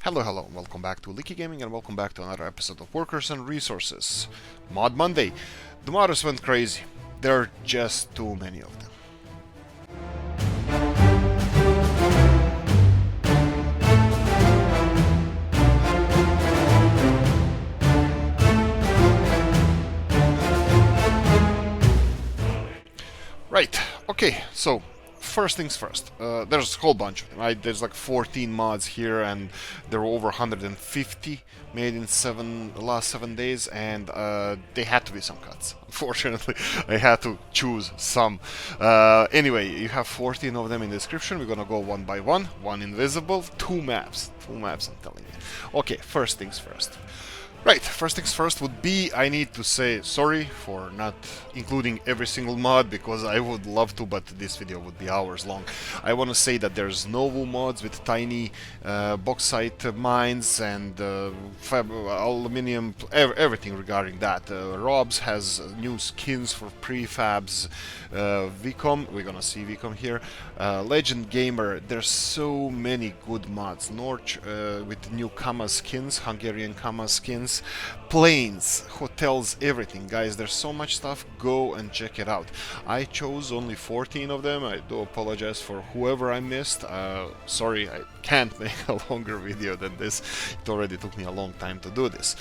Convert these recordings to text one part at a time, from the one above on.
Hello, welcome back to Oolykee Gaming and welcome back to another episode of Workers and Resources. Mod Monday. The modders went crazy. There are just too many of them. Right, okay, so first things first, there's a whole bunch of them. There's like 14 mods here, and there were over 150 made in the last 7 days, and they had to be some cuts. Unfortunately, I had to choose some. Anyway, you have 14 of them in the description. We're gonna go one by one. One invisible, two maps. Two maps, I'm telling you. Okay, first things first. Right, first things first would be I need to say sorry for not including every single mod, because I would love to, but this video would be hours long. I want to say that there's novel mods with tiny bauxite mines and aluminium, everything regarding that. Robs has new skins for prefabs. Vicom, we're gonna see Vicom here. Legend Gamer, there's so many good mods. Norch with new Kama skins, Hungarian Kama skins. Planes, hotels, everything, guys. There's so much stuff. Go and check it out. I chose only 14 of them. I do apologize for whoever I missed. Sorry, I can't make a longer video than this. It already took me a long time to do this.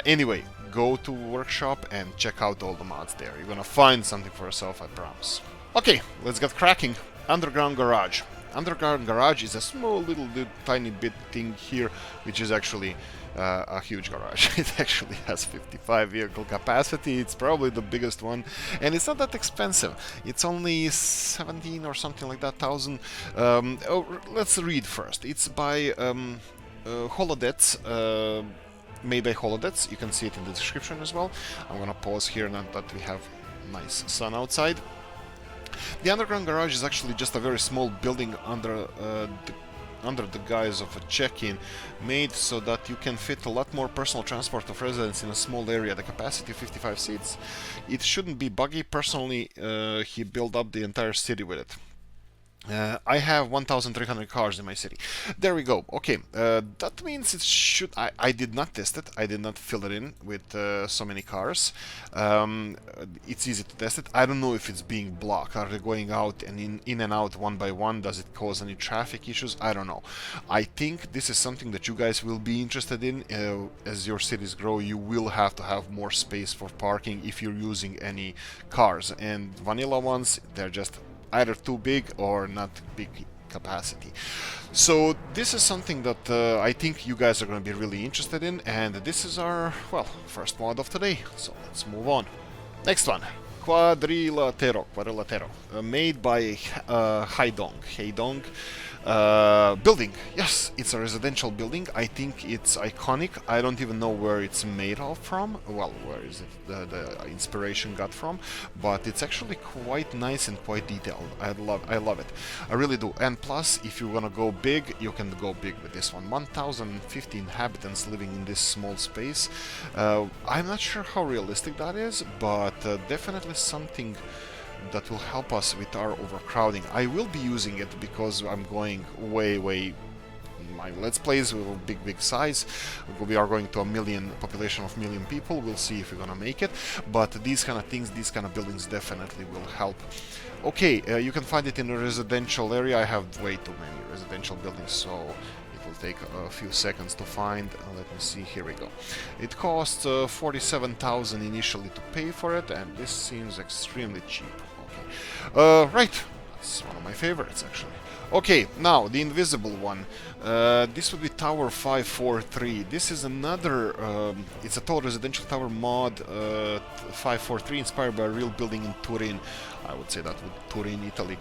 Anyway, go to workshop and check out all the mods there. You're gonna find something for yourself, I promise. Okay, let's get cracking. Underground Garage. Underground Garage is a small little tiny bit thing here, which is actually a huge garage. It actually has 55 vehicle capacity. It's probably the biggest one, and it's not that expensive. It's only 17 or something like that thousand. Let's read first. It's by Holodets. Made by Holodets. You can see it in the description as well. I'm gonna pause here now that we have nice sun outside. The underground garage is actually just a very small building under the guise of a check-in, made so that you can fit a lot more personal transport of residents in a small area. The capacity of 55 seats. It shouldn't be buggy. Personally, he built up the entire city with it. I have 1,300 cars in my city. There we go. Okay, that means it should... I did not test it. I did not fill it in with so many cars. It's easy to test it. I don't know if it's being blocked. Are they going out and in and out one by one? Does it cause any traffic issues? I don't know. I think this is something that you guys will be interested in. As your cities grow, you will have to have more space for parking if you're using any cars. And vanilla ones, they're just either too big or not big capacity. So this is something that I think you guys are going to be really interested in, and this is our, well, first mod of today. So let's move on. Next one, Quadrilatero, made by Heidong. Building. Yes, it's a residential building. I think it's iconic. I don't even know where it's made of from. Well, where is it the inspiration got from? But it's actually quite nice and quite detailed. I love it. I really do. And plus, if you want to go big, you can go big with this one. 1,050 inhabitants living in this small space. I'm not sure how realistic that is, but definitely something that will help us with our overcrowding. I will be using it because I'm going way my Let's Plays with big size. We are going to population of million people. We'll see if we're gonna make it, but these kind of things, these kind of buildings definitely will help. Okay, you can find it in a residential area. I have way too many residential buildings, so it will take a few seconds to find. Let me see, here we go. It costs 47,000 initially to pay for it, and this seems extremely cheap. Okay, right, that's one of my favorites actually. Okay, now the invisible one. This would be Tower 543. This is another, it's a tall residential tower mod, 543, inspired by a real building in Turin. I would say that would Turin, Italy.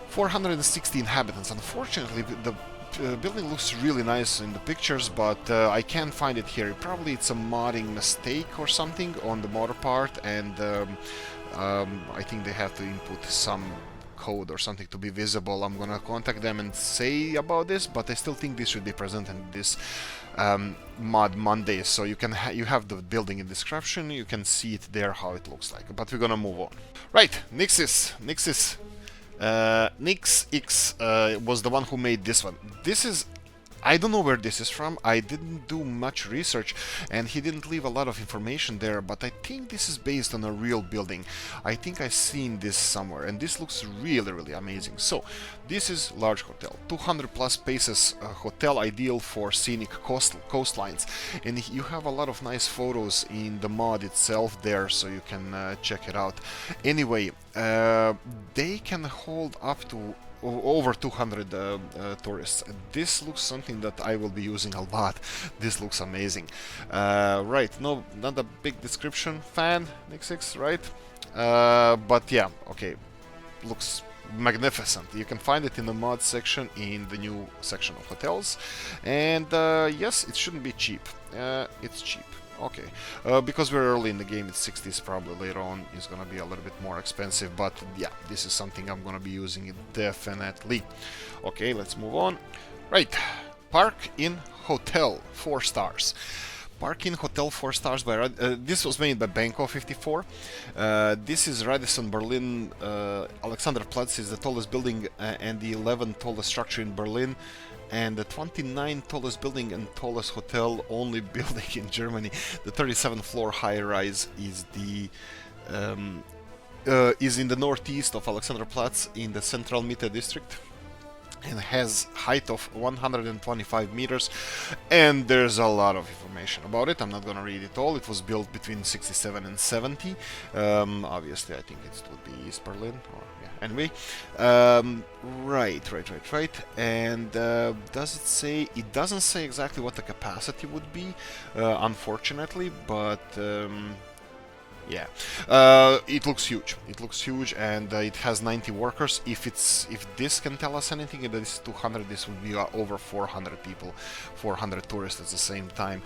460 inhabitants. Unfortunately, the building looks really nice in the pictures, but I can't find it here. Probably it's a modding mistake or something on the modder part, and I think they have to input some code or something to be visible. I'm gonna contact them and say about this, but I still think this should be present in this mod Monday, so you can you have the building in description, you can see it there how it looks like. But we're gonna move on. Right, Nixis Nix X was the one who made this one. This is I don't know where this is from. I didn't do much research, and he didn't leave a lot of information there, but I think this is based on a real building. I think I've seen this somewhere, and this looks really, really amazing. So, this is large hotel, 200 plus spaces hotel, ideal for scenic coastlines, and you have a lot of nice photos in the mod itself there, so you can check it out. Anyway, they can hold up to over 200 tourists. This looks something that I will be using a lot. This looks amazing. Right, no, not a big description. Fan, Nick 6, right? But yeah, okay, looks magnificent. You can find it in the mod section in the new section of hotels. And yes, it shouldn't be cheap. It's cheap. Okay, because we're early in the game, it's 60s, probably later on it's gonna be a little bit more expensive, but yeah, this is something I'm gonna be using it definitely. Okay, let's move on. Right, Park in Hotel, 4 stars. Park in Hotel 4 stars by this was made by Banco54. This is Radisson Berlin. Alexanderplatz is the tallest building and the 11th tallest structure in Berlin, and the 29th tallest building and tallest hotel only building in Germany. The 37th floor high-rise is is in the northeast of Alexanderplatz in the central Mitte district, and has height of 125 meters, and there's a lot of information about it. I'm not gonna read it all. It was built between 67 and 70. Obviously I think it would be East Berlin, or yeah, anyway. Right, and does it say? It doesn't say exactly what the capacity would be, unfortunately, but yeah, it looks huge. It looks huge, and it has 90 workers. If this can tell us anything, it is 200. This would be over 400 people, 400 tourists at the same time.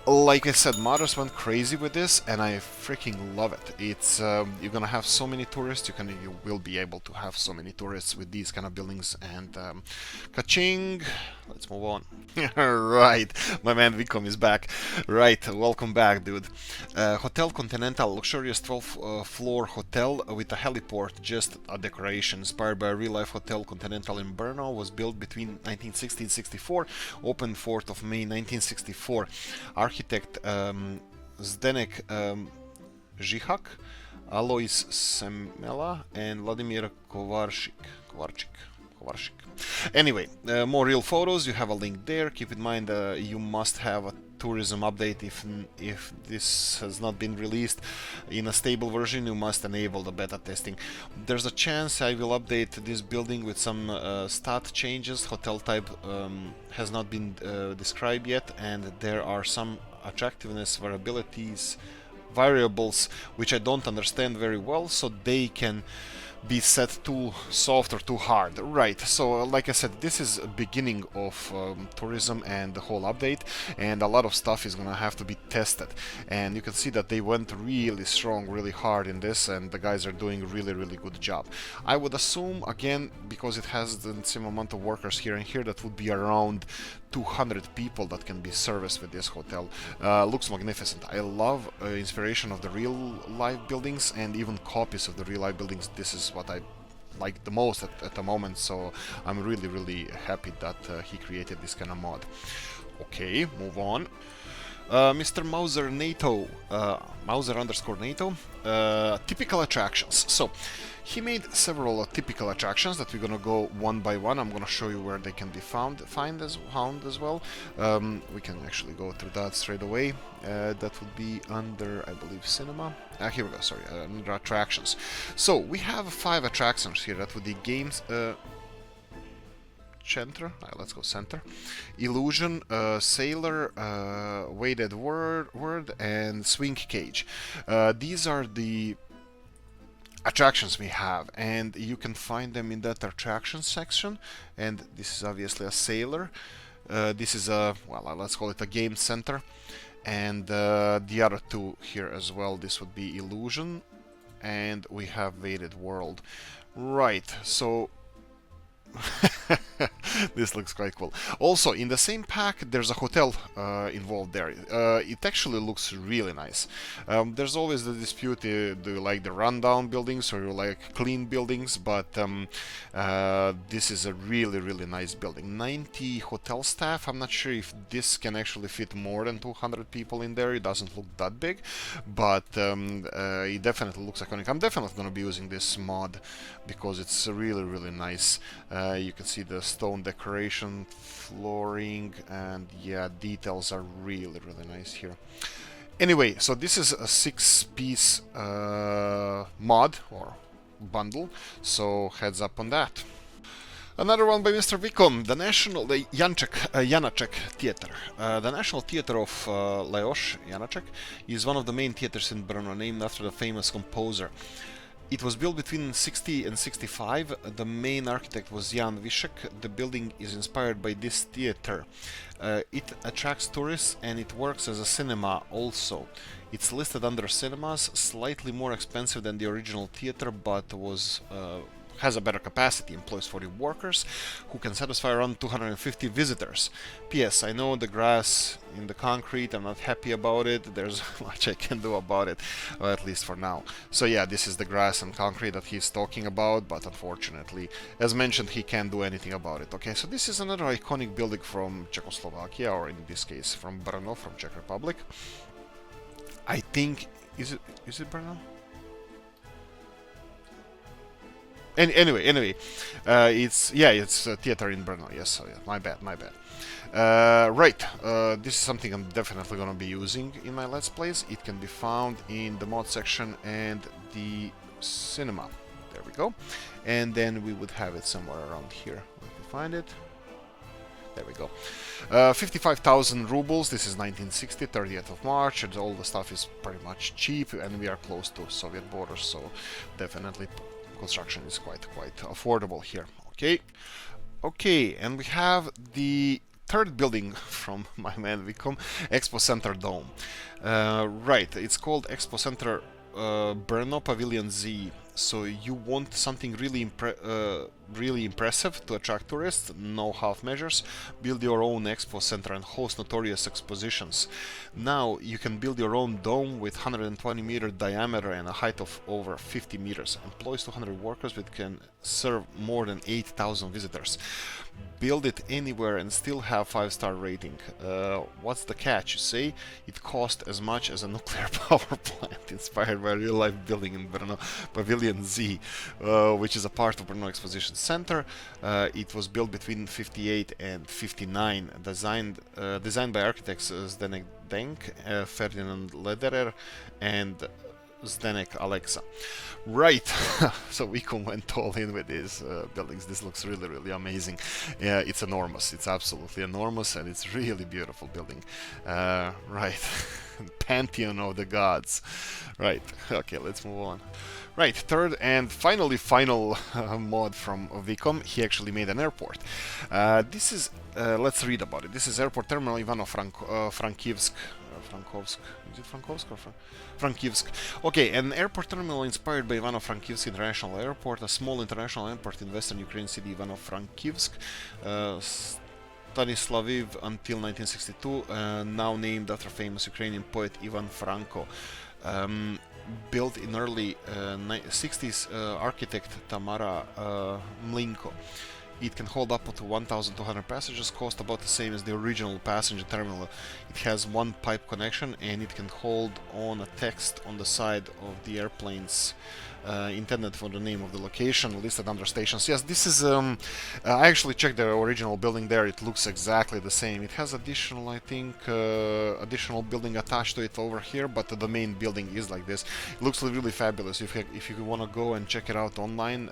Like I said, modders went crazy with this, and I freaking love it. It's you're gonna have so many tourists. You will be able to have so many tourists with these kind of buildings. And ka-ching! Let's move on. Right, my man Vicom is back. Right, welcome back, dude. Hotel Continental, luxurious 12-floor hotel with a heliport, just a decoration. Inspired by a real-life hotel, Continental in Brno, was built between 1960 and 64. Opened 4th of May 1964. Architect Zdenek Žihak, Alois Semela, and Vladimir Kovarchik. Anyway, more real photos. You have a link there. Keep in mind you must have a tourism update. If this has not been released in a stable version, you must enable the beta testing. There's a chance I will update this building with some stat changes. Hotel type has not been described yet, and there are some attractiveness variables which I don't understand very well, so they can be set too soft or too hard. Right, so like I said, this is a beginning of tourism and the whole update, and a lot of stuff is gonna have to be tested, and you can see that they went really strong, really hard in this, and the guys are doing a really good job. I would assume, again, because it has the same amount of workers here and here, that would be around 200 people that can be serviced with this hotel. Looks magnificent. I love inspiration of the real life buildings, and even copies of the real life buildings. This is what I like the most at the moment, so I'm really happy that he created this kind of mod. Okay, move on. Mr. Mauser NATO, Mauser_NATO, typical attractions. So he made several typical attractions that we're gonna go one by one. I'm gonna show you where they can be found as well. We can actually go through that straight away. That would be under, I believe, cinema. Here we go. Sorry, under attractions. So we have 5 attractions here. That would be games. Center, let's go center, illusion, sailor, weighted word, and swing cage. These are the attractions we have, and you can find them in that attraction section. And this is obviously a sailor. This is a, well, let's call it a game center, and the other 2 here as well. This would be illusion, and we have weighted world. Right, so This looks quite cool. Also, in the same pack, there's a hotel involved there. It actually looks really nice. There's always the dispute, do you like the rundown buildings or you like clean buildings, but this is a really, really nice building. 90 hotel staff. I'm not sure if this can actually fit more than 200 people in there. It doesn't look that big, but it definitely looks iconic. I'm definitely going to be using this mod because it's really, really nice. You can see the stone decoration, flooring, and yeah, details are really, really nice here. Anyway, so this is a 6-piece mod or bundle, so heads up on that. Another one by Mr. Vikom, the Janáček Theater. The National Theater of Lajos Janáček is one of the main theaters in Brno, named after the famous composer. It was built between 60 and 65. The main architect was Jan Vyšek. The building is inspired by this theater. It attracts tourists and it works as a cinema also. It's listed under cinemas, slightly more expensive than the original theater, but has a better capacity, employs 40 workers who can satisfy around 250 visitors. P.S. I know the grass in the concrete, I'm not happy about it, there's much I can do about it, well, at least for now. So yeah, this is the grass and concrete that he's talking about, but unfortunately, as mentioned, he can't do anything about it. Okay, so this is another iconic building from Czechoslovakia, or in this case from Brno, from Czech Republic. I think, is it Brno? Anyway, it's a theater in Brno. Yes, so yeah, my bad. Right, this is something I'm definitely gonna be using in my Let's Plays. It can be found in the mod section and the cinema. There we go. And then we would have it somewhere around here. Let me find it. There we go. 55,000 rubles. This is 1960, 30th of March, and all the stuff is pretty much cheap, and we are close to Soviet borders, so definitely construction is quite affordable here. Okay, and we have the third building from my man Vikom, Expo Center Dome. Right, it's called Expo Center Brno Pavilion Z. So you want something really impressive to attract tourists, no half measures, build your own expo center and host notorious expositions. Now you can build your own dome with 120-meter diameter and a height of over 50 meters. Employs 200 workers which can serve more than 8,000 visitors. Build it anywhere and still have 5-star rating. What's the catch, you say? It cost as much as a nuclear power plant inspired by a real-life building in Brno, Pavilion Z, which is a part of Brno Exposition Center. It was built between 58 and 59, designed by architects Zdeněk Denk, Ferdinand Lederer, and Zdeněk Alexa. Right, so we went all in with these buildings. This looks really, really amazing. Yeah, it's enormous. It's absolutely enormous, and it's really beautiful building. Right, Pantheon of the Gods. Right, okay, let's move on. Right, third and final mod from Vikom. He actually made an airport. This is, let's read about it. This is Airport Terminal Ivano-Frankivsk. Is it Frankovsk or Frankivsk? Okay, an airport terminal inspired by Ivano-Frankivsk International Airport, a small international airport in western Ukraine city Ivano-Frankivsk. Stanislaviv until 1962, now named after famous Ukrainian poet Ivan Franco. Built in early 60s, architect Tamara Mlinko. It can hold up to 1,200 passengers, cost about the same as the original passenger terminal. It has one pipe connection and it can hold on a text on the side of the airplanes intended for the name of the location listed under stations. Yes, this is I actually checked the original building there. It looks exactly the same. It has additional, I think, additional building attached to it over here, but the main building is like this. It looks really fabulous. If you want to go and check it out online,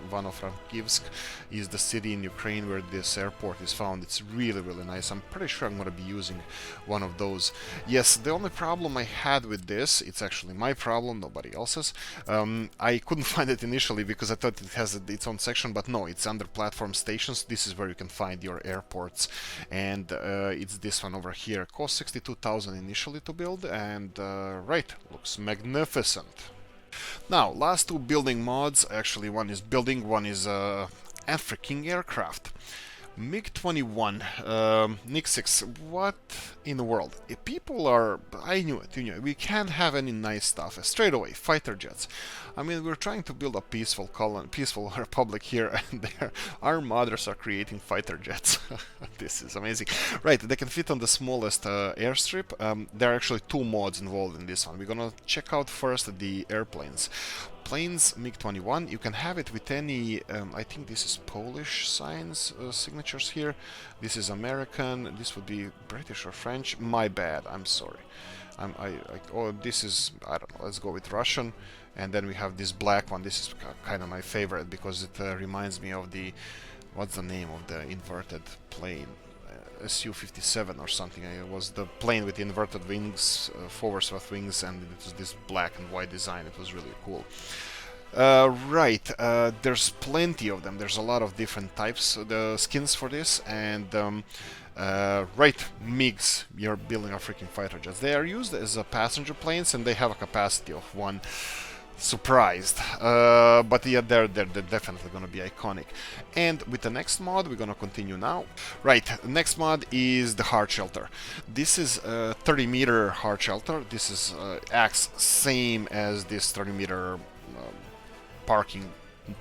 Ivano-Frankivsk is the city in Ukraine where this airport is found. It's really, really nice. I'm pretty sure I'm going to be using one of those. Yes, the only problem I had with this, it's actually my problem, nobody else's. I couldn't find it initially because I thought it has its own section, but no, it's under platform stations. This is where you can find your airports, and it's this one over here. Cost 62,000 initially to build, and right, looks magnificent. Now, last two building mods. Actually, one is building, one is African aircraft. MiG-21, Nick 6, what in the world? People are... I knew it, you knew it. We can't have any nice stuff. Straight away, fighter jets. I mean, we're trying to build a peaceful republic here, and their armadas are creating fighter jets. This is amazing. Right, they can fit on the smallest airstrip. There are actually two mods involved in this one. We're gonna check out first the airplanes. Planes MiG-21, you can have it with any, I think this is Polish signs, signatures here. This is American, this would be British or French. My bad, I'm sorry. Oh, this is, I don't know, let's go with Russian. And then we have this black one. This is kind of my favorite because it reminds me of the, what's the name of the inverted plane? Su-57 or something. It was the plane with the inverted wings, forward swept wings, and it was this black and white design. It was really cool. Right, there's plenty of them. There's a lot of different types of the skins for this, and right, MiGs, you're building a freaking fighter jets. They are used as passenger planes, and they have a capacity of one. Surprised, but yeah, they're definitely gonna be iconic. And with the next mod, we're gonna continue now. Right, the next mod is the hard shelter. This is a 30-meter hard shelter. This is acts same as this 30-meter parking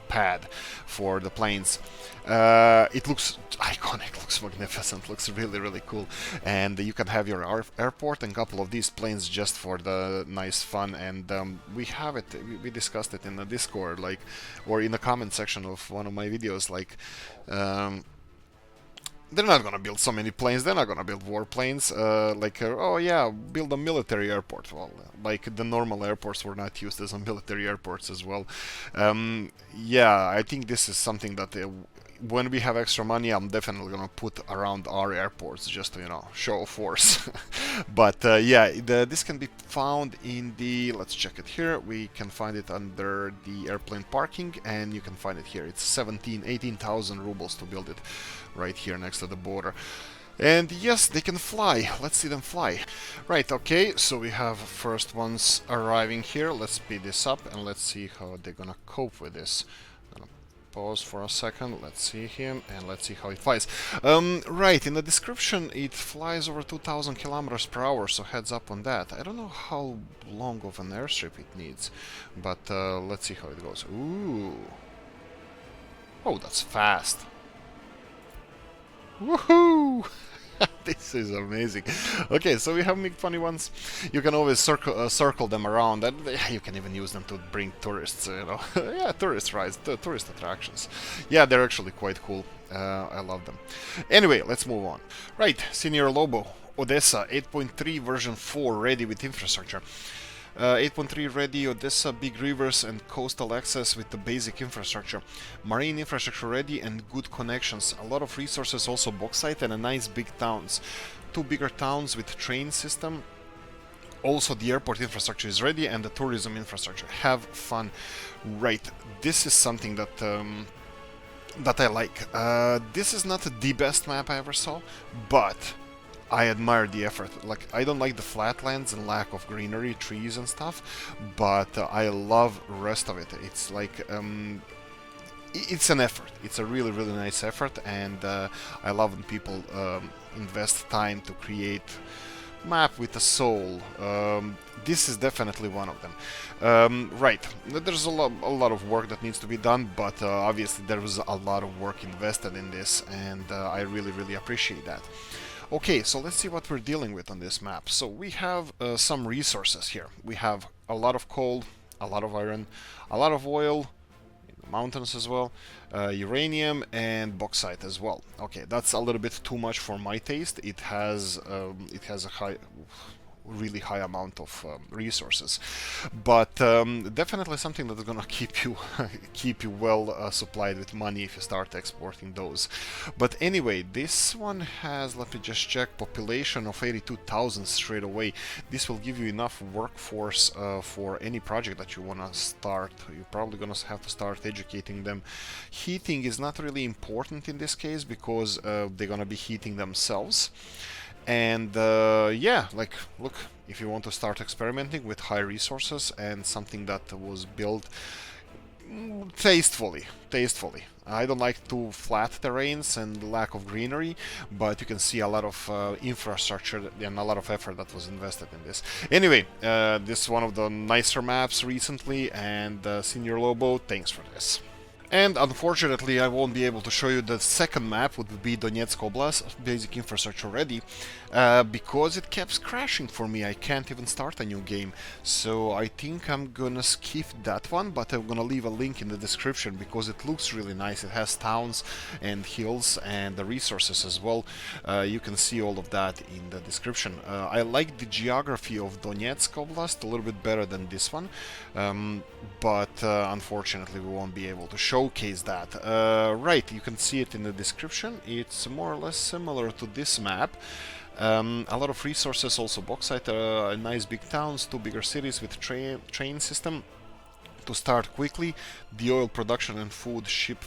pad for the planes. It looks iconic, looks magnificent, looks really cool, and you can have your airport and a couple of these planes just for the nice fun. And we have it, we discussed it in the Discord, like, or in the comment section of one of my videos, like, they're not gonna build so many planes, they're not gonna build warplanes, oh yeah, build a military airport. Well, like, the normal airports were not used as military airports as well. Yeah, I think this is something that when we have extra money, I'm definitely gonna put around our airports just to, you know, show force. But yeah, this can be found in the, let's check it here, we can find it under the airplane parking, and you can find it here. It's 18,000 rubles to build it right here next to the border. And yes, they can fly. Let's see them fly. Right, okay, so we have first ones arriving here. Let's speed this up and let's see how they're gonna cope with this. Pause for a second, let's see him, and let's see how it flies. Right, in the description it flies over 2,000 kilometers per hour, so heads up on that. I don't know how long of an airstrip it needs, but let's see how it goes. Ooh. Oh, that's fast. Woohoo! This is amazing. Okay, so we have MiG-21s. You can always circle them around, and you can even use them to bring tourists, you know. Yeah, tourist rides, tourist attractions. Yeah, they're actually quite cool. I love them. Anyway, let's move on. Right, Senior Lobo, Odessa 8.3 version 4 ready with infrastructure. 8.3 ready, Odessa, big rivers and coastal access with the basic infrastructure. Marine infrastructure ready and good connections. A lot of resources, also bauxite, and a nice big towns. 2 bigger towns with train system. Also the airport infrastructure is ready and the tourism infrastructure. Have fun. Right, this is something that that I like. This is not the best map I ever saw, but I admire the effort. Like, I don't like the flatlands and lack of greenery, trees and stuff, but I love the rest of it. It's like, it's an effort. It's a really nice effort, and I love when people invest time to create map with a soul. This is definitely one of them. Right, there's a lot of work that needs to be done, but obviously there was a lot of work invested in this, and I really appreciate that. Okay, so let's see what we're dealing with on this map. So we have some resources here. We have a lot of coal, a lot of iron, a lot of oil, in the mountains as well, uranium and bauxite as well. Okay, that's a little bit too much for my taste. It has a really high amount of resources, but definitely something that's gonna keep you well supplied with money if you start exporting those. But anyway, this one has, let me just check, population of 82,000 straight away. This will give you enough workforce for any project that you want to start. You're probably gonna have to start educating them. Heating is not really important in this case because they're gonna be heating themselves. And yeah, like, look, if you want to start experimenting with high resources and something that was built Tastefully. I don't like too flat terrains and lack of greenery, but you can see a lot of infrastructure and a lot of effort that was invested in this. Anyway, this is one of the nicer maps recently, and Senior Lobo, thanks for this. And unfortunately, I won't be able to show you the second map, would be Donezk Oblast, basic infrastructure ready, because it keeps crashing for me. I can't even start a new game. So I think I'm gonna skip that one, but I'm gonna leave a link in the description because it looks really nice. It has towns and hills and the resources as well. You can see all of that in the description. I like the geography of Donezk Oblast a little bit better than this one, but unfortunately we won't be able to showcase that. Right, you can see it in the description. It's more or less similar to this map. A lot of resources, also bauxite, nice big towns, 2 bigger cities with train system to start quickly. The oil production and food ship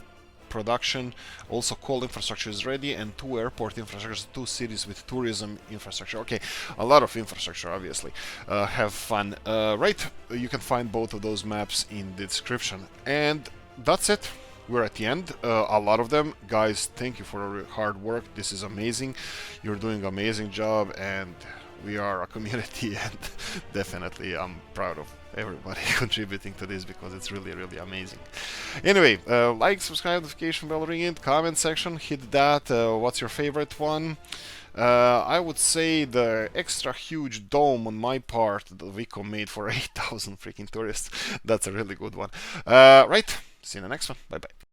production, also coal infrastructure is ready, and 2 airport infrastructures, 2 cities with tourism infrastructure. Okay, a lot of infrastructure, obviously. Have fun. Right, you can find both of those maps in the description. And that's it. We're at the end. A lot of them. Guys, thank you for your hard work. This is amazing. You're doing an amazing job, and we are a community, and definitely I'm proud of everybody contributing to this because it's really, really amazing. Anyway, like, subscribe, notification bell, ring it, comment section, hit that. What's your favorite one? I would say the extra huge dome on my part that Vico made for 8,000 freaking tourists. That's a really good one. Right, see you in the next one. Bye bye.